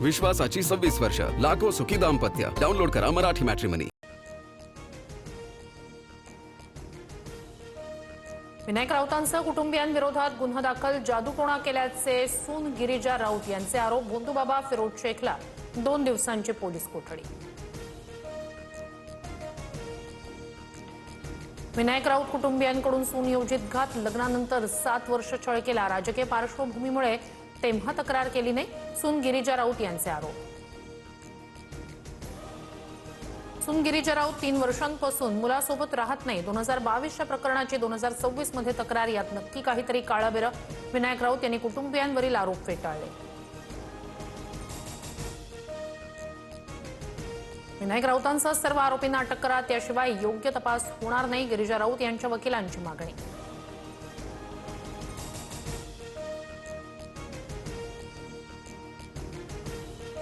विश्वासाची 26 वर्ष, लाखो सुखी दाम्पत्य. डाउनलोड करा मराठी मॅट्रिमनी. विनायक राऊतांसह कुटुंबियांविरोधात गुन्हा दाखल, जादूटोणा केल्याचे सून गिरिजा राऊत यांचे आरोप. भोंदूबाबा फिरोज शेखला 2 दिवसांची पोलीस कोठडी. विनायक राऊत कुटुंबियांकडून सुनियोजित घात, लग्नानंतर 7 वर्ष छळ केला. राजकीय पार्श्वभूमीमुळे तेव्हा तक्रार केली नाही, सून गिरिजा राऊत यांचे आरोप. सून गिरिजा राऊत 3 वर्षांपासून मुलासोबत राहत नाही. 2022च्या प्रकरणाची 2026 मध्ये तक्रार. यात नक्की काहीतरी काळाबेरं. विनायक राऊत यांनी कुटुंबियांवरील आरोप फेटाळले. विनायक राऊतांसह सर्व आरोपींना अटक करा, त्याशिवाय योग्य तपास होणार नाही, गिरिजा राऊत यांच्या वकिलांची मागणी.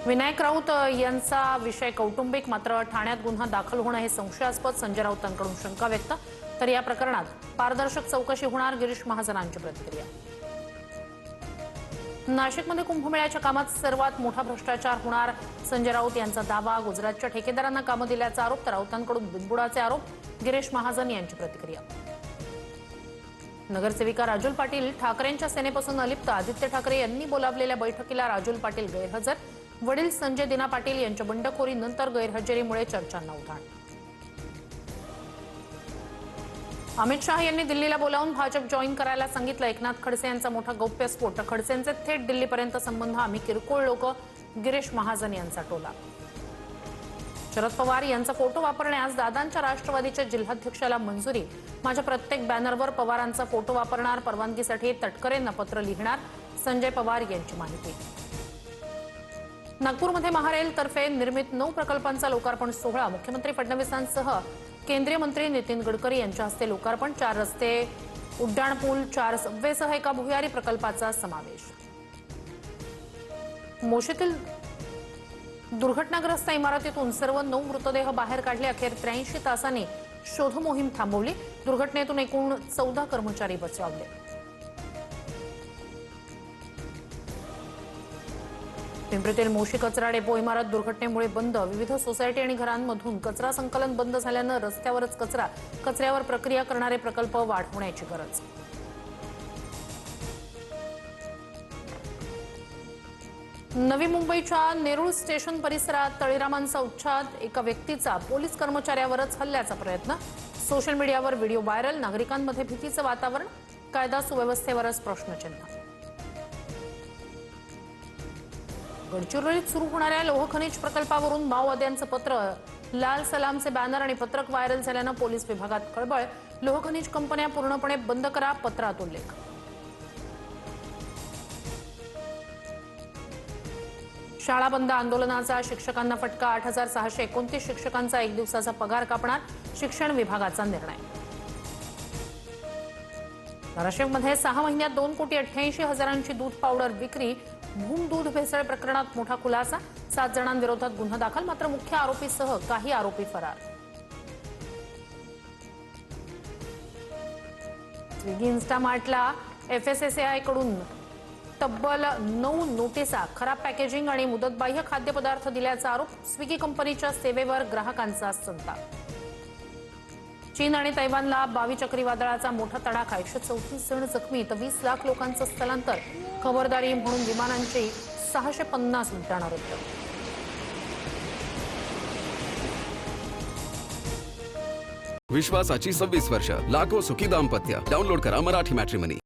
विनायक राऊत यांचा विषय कौटुंबिक, मात्र ठाण्यात गुन्हा दाखल होणं हे संशयास्पद. संजय राऊतांकडून शंका व्यक्त. तर या प्रकरणात पारदर्शक चौकशी होणार, गिरीश महाजनांची प्रतिक्रिया. नाशिकमध्ये कुंभमेळ्याच्या कामात सर्वात मोठा भ्रष्टाचार होणार, संजय राऊत यांचा दावा. गुजरातच्या ठेकेदारांना कामं दिल्याचा आरोप, तर राऊतांकडून बिनबुडाचे आरोप. गिरीश महाजन यांची प्रतिक्रिया. नगरसेविका राजुल पाटील ठाकरेंच्या सेनेपासून अलिप्त. आदित्य ठाकरे यांनी बोलावलेल्या बैठकीला राजुल पाटील गैरहजर. वडील संजय दिना पाटील यांच्या बंडखोरीनंतर गैरहजेरीमुळे चर्चांना उधाण. अमित शहा यांनी दिल्लीला बोलावून भाजप जॉईन करायला सांगितलं. एकनाथ खडसे यांचा मोठा गौप्यस्फोट. खडसेंचे थेट दिल्लीपर्यंत संबंध, आम्ही किरकोळ लोक, गिरीश महाजन यांचा टोला. शरद पवार यांचा फोटो वापरण्यास दादांच्या राष्ट्रवादीच्या जिल्हाध्यक्षाला मंजुरी. माझ्या प्रत्येक बॅनरवर पवारांचा फोटो वापरणार, परवानगीसाठी तटकरेंना पत्र लिहिणार, संजय पवार यांची माहिती. नागपूरमध्ये महारेल तर्फे निर्मित 9 प्रकल्पांचा लोकार्पण सोहळा. मुख्यमंत्री फडणवीसांसह केंद्रीय मंत्री नितीन गडकरी यांच्या हस्ते लोकार्पण. 4 रस्ते, उड्डाणपूल, 4 सबवेसह एका भुयारी प्रकल्पाचा समावेश. मोशीतील दुर्घटनाग्रस्त इमारतीतून सर्व 9 मृतदेह बाहेर काढले. अखेर 83 तासांनी शोध मोहीम थांबवली. दुर्घटनेतून एकूण 14 कर्मचारी बचावले. पिंपरीतील मोशी कचरा डेपो इमारत दुर्घटनेमुळे बंद. विविध सोसायटी आणि घरांमधून कचरा संकलन बंद झाल्यानं रस्त्यावरच कचऱ्यावर प्रक्रिया करणारे प्रकल्प वाढवण्याची गरज. नवी मुंबईच्या नेरूळ स्टेशन परिसरात तळीरामांचा उच्छाद. एका व्यक्तीचा पोलीस कर्मचाऱ्यावरच हल्ल्याचा प्रयत्न. सोशल मीडियावर व्हिडिओ व्हायरल. नागरिकांमध्ये भीतीचं वातावरण. कायदा सुव्यवस्थेवरच प्रश्नचिन्ह. गडचिरोलीत सुरू होणाऱ्या लोहखनिज प्रकल्पावरून माओवाद्यांचं पत्र. लाल सलामचे बॅनर आणि पत्रक व्हायरल झाल्यानं पोलीस विभागात खळबळ. लोहखनिज कंपन्या पूर्णपणे बंद करा, पत्रात उल्लेख. शाळा बंद आंदोलनाचा शिक्षकांना फटका. 8,629 शिक्षकांचा 1 दिवसाचा पगार कापणार, शिक्षण विभागाचा निर्णय. धाराशिवमध्ये 6 महिन्यात 2,88,00,000ची दूध पावडर विक्री. भूम दूध भेसळ प्रकरणात मोठा खुलासा. 7 जणांविरोधात गुन्हा दाखल, मात्र मुख्य आरोपीसह काही आरोपी फरार. स्विगी इन्स्टामार्टला FSSAI कडून तब्बल 9 नोटिसा. खराब पॅकेजिंग आणि मुदतबाह्य खाद्यपदार्थ दिल्याचा आरोप. स्विगी कंपनीच्या सेवेवर ग्राहकांचा संताप. चीन आणि तैवानला बावी चक्रीवादळाचा मोठा तडाखा. 134 जण जखमी, तर 20 लाख लोकांचं स्थलांतर. खबरदारी म्हणून विमानांची 650 उड्डाणं रद्द. विश्वासाची 26 वर्ष, लाखो सुखी दाम्पत्य. डाउनलोड करा मराठी मॅट्रिमनी.